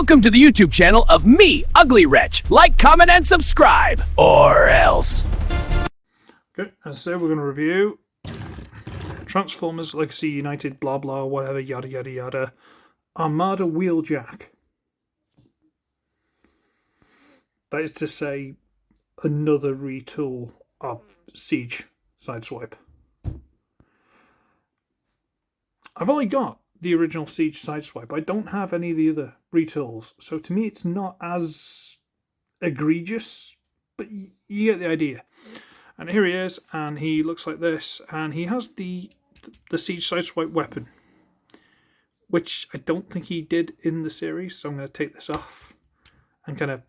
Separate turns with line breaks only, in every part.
Welcome to the YouTube channel of me, Uglywretch. Like, comment, and subscribe. Or else.
Okay, and so we're going to review Transformers Legacy United, blah blah, whatever, yada yada yada. Armada Wheeljack. That is to say, another retool of Siege Sideswipe. I've only got the original Siege Sideswipe. I don't have any of the other retools. So to me, it's not as egregious, but you get the idea. And here he is, and he looks like this, and he has the Siege Sideswipe weapon, which I don't think he did in the series, so I'm going to take this off and kind of,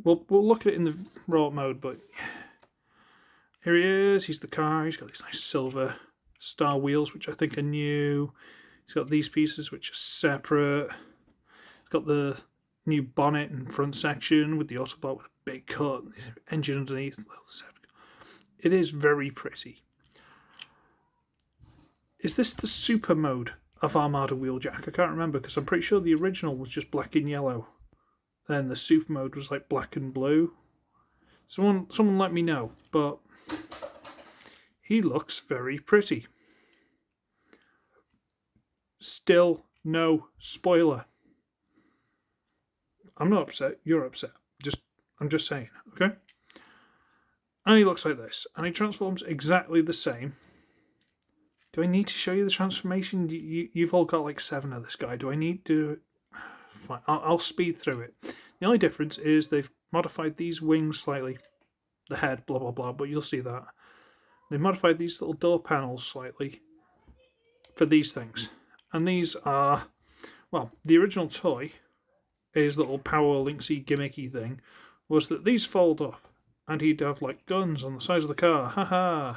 we'll look at it in the raw mode, but here he is, he's the car, he's got these nice silver star wheels, which I think are new. He's got these pieces, which are separate. He's got the new bonnet and front section with the Autobot with a big cut, engine underneath. It is very pretty. Is this the super mode of Armada Wheeljack? I can't remember, because I'm pretty sure the original was just black and yellow. Then the super mode was like black and blue. Someone let me know, but he looks very pretty. Still no spoiler. I'm not upset, you're upset. I'm just saying, okay? And he looks like this, and he transforms exactly the same. Do I need to show you the transformation? You've all got like 7 of this guy. Do I need to? Fine, I'll speed through it. The only difference is they've modified these wings slightly. The head, blah, blah, blah, but you'll see that. They've modified these little door panels slightly for these things. And these are, well, the original toy, his little power linksy gimmicky thing, was that these fold up and he'd have like guns on the sides of the car. Haha.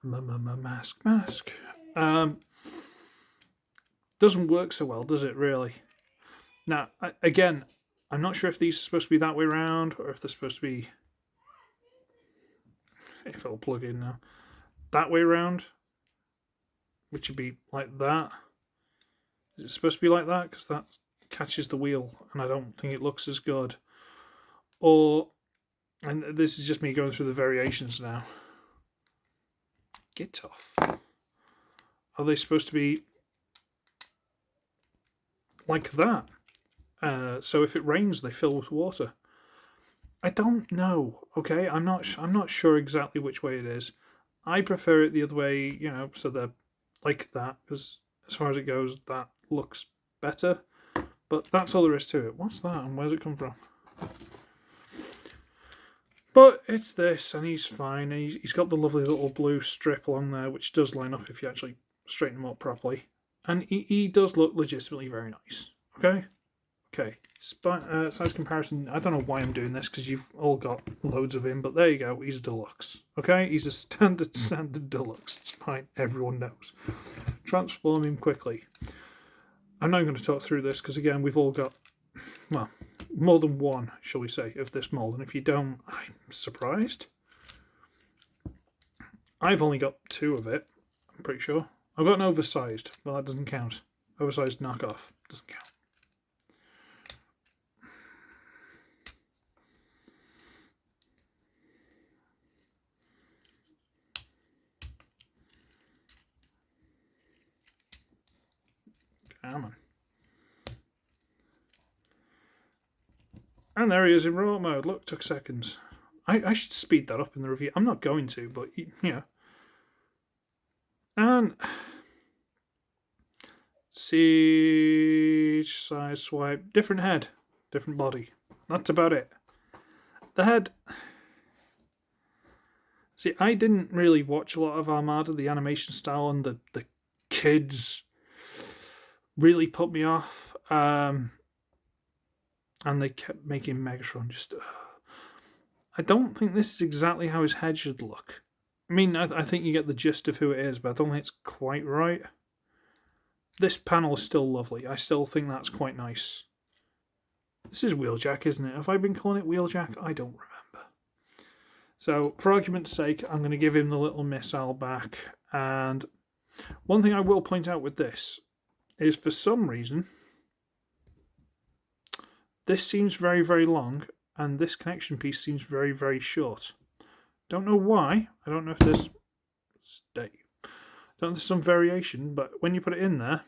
Mask. Doesn't work so well, does it, really? Now, again, I'm not sure if these are supposed to be that way around or if they're supposed to be, if it'll plug in now, that way around, which would be like that. Is it supposed to be like that? Because that catches the wheel, and I don't think it looks as good. Or, and this is just me going through the variations now. Get off. Are they supposed to be like that? So if it rains, they fill with water. I don't know. Okay, I'm not sure exactly which way it is. I prefer it the other way, you know, so they're like that, because as far as it goes, that looks better. But that's all there is to it. What's that, and where's it come from? But it's this, and he's fine. He's got the lovely little blue strip along there, which does line up if you actually straighten him up properly. And he does look legitimately very nice. Okay? Okay. Size comparison. I don't know why I'm doing this, because you've all got loads of him, but there you go. He's a deluxe. Okay? He's a standard deluxe. It's fine. Everyone knows. Transform him quickly. I'm not going to talk through this, because again, we've all got, well, more than one, shall we say, of this mold. And if you don't, I'm surprised. I've only got 2 of it, I'm pretty sure. I've got an oversized. Well, that doesn't count. Oversized knockoff doesn't count. Come on. And there he is in raw mode. Look, took seconds. I should speed that up in the review. I'm not going to, but, you know. And Siege Sideswipe. Different head. Different body. That's about it. The head. See, I didn't really watch a lot of Armada. The animation style and the kids really put me off. And they kept making Megatron just... I don't think this is exactly how his head should look. I mean, I think you get the gist of who it is, but I don't think it's quite right. This panel is still lovely. I still think that's quite nice. This is Wheeljack, isn't it? Have I been calling it Wheeljack? I don't remember. So, for argument's sake, I'm going to give him the little missile back. And one thing I will point out with this is for some reason this seems very, very long, and this connection piece seems very, very short. Don't know why. I don't know if there's don't know if there's some variation, but when you put it in there,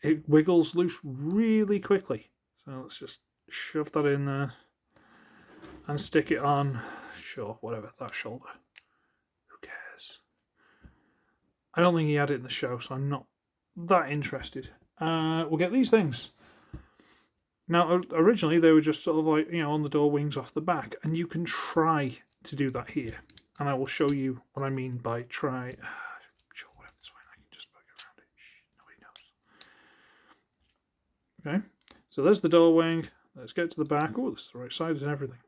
it wiggles loose really quickly. So let's just shove that in there and stick it on. Sure, whatever, that shoulder. Who cares? I don't think he had it in the show, so I'm not that interested. We'll get these things. Now, originally they were just sort of like, you know, on the door wings off the back, and you can try to do that here. And I will show you what I mean by try. Sure, whatever, it's fine. I can just bug around it. Shh, nobody knows. Okay, so there's the door wing. Let's get to the back. Oh, that's the right side and everything.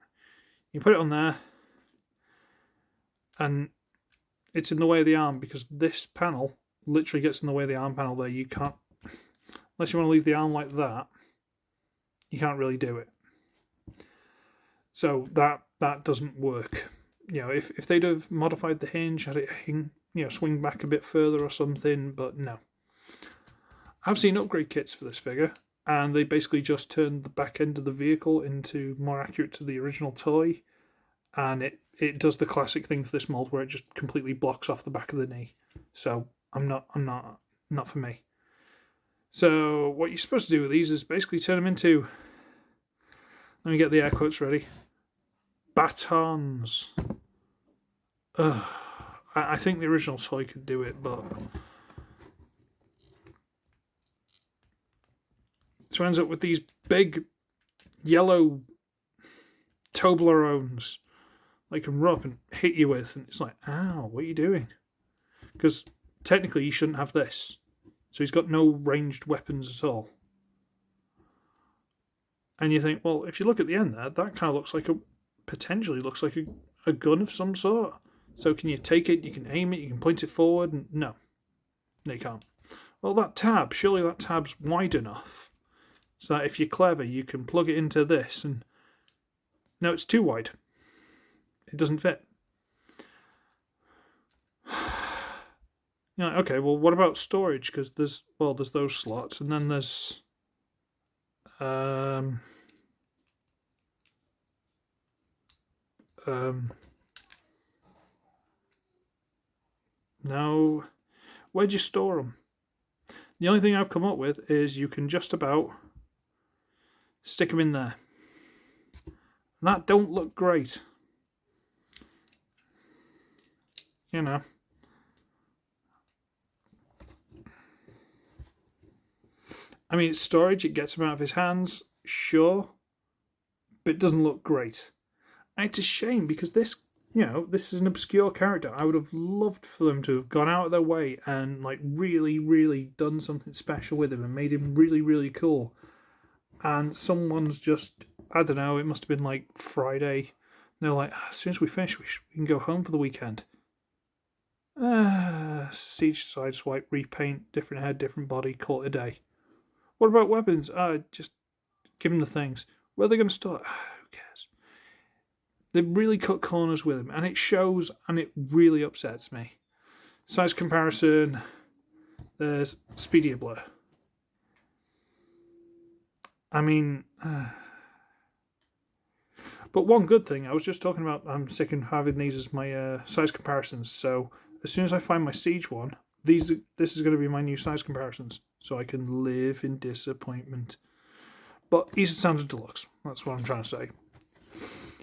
You put it on there, and it's in the way of the arm because this panel literally gets in the way of the arm panel there. You can't, unless you want to leave the arm like that, you can't really do it. So that doesn't work. You know, if they'd have modified the hinge, had it swing back a bit further or something, but no. I've seen upgrade kits for this figure, and they basically just turned the back end of the vehicle into more accurate to the original toy, and it does the classic thing for this mold where it just completely blocks off the back of the knee. So not for me. So what you're supposed to do with these is basically turn them into, let me get the air quotes ready, batons. I think the original toy could do it, but so ends up with these big yellow Toblerones they can run up and hit you with, and it's like, ow, what are you doing? Because technically you shouldn't have this. So he's got no ranged weapons at all. And you think, well, if you look at the end there, that kind of looks like potentially looks like a gun of some sort. So can you take it, you can aim it, you can point it forward? And no, you can't. Well, that tab, surely that tab's wide enough so that if you're clever, you can plug it into this. And no, it's too wide. It doesn't fit. Okay, well, what about storage? Because there's those slots, and then there's no, where'd you store them? The only thing I've come up with is you can just about stick them in there. And that don't look great. You know. I mean, it's storage, it gets him out of his hands, sure, but it doesn't look great. And it's a shame because this is an obscure character. I would have loved for them to have gone out of their way and like really, really done something special with him and made him really, really cool. And someone's just, I don't know, it must have been like Friday. And they're like, as soon as we finish, we can go home for the weekend. Siege sideswipe, repaint, different head, different body, call it a day. What about weapons? Just give them the things. Where are they going to start? Who cares? They really cut corners with him, and it shows, and it really upsets me. Size comparison. There's Speedier Blur. I mean, but one good thing, I was just talking about, I'm sick of having these as my size comparisons, so as soon as I find my Siege one, this is going to be my new size comparisons, so I can live in disappointment. But he's a standard deluxe, that's what I'm trying to say.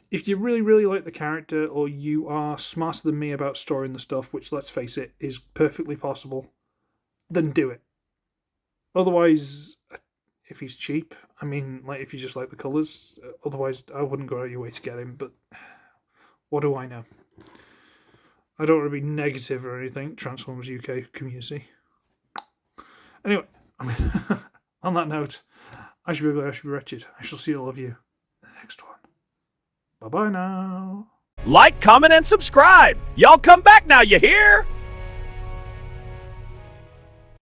If you really, really like the character, or you are smarter than me about storing the stuff, which, let's face it, is perfectly possible, then do it. Otherwise, if he's cheap, I mean, like if you just like the colours, otherwise I wouldn't go out of your way to get him, but what do I know? I don't want to be negative or anything, Transformers UK community. Anyway, on that note, I should be ugly, I should be wretched. I shall see all of you in the next one. Bye-bye now.
Like, comment, and subscribe. Y'all come back now, you hear?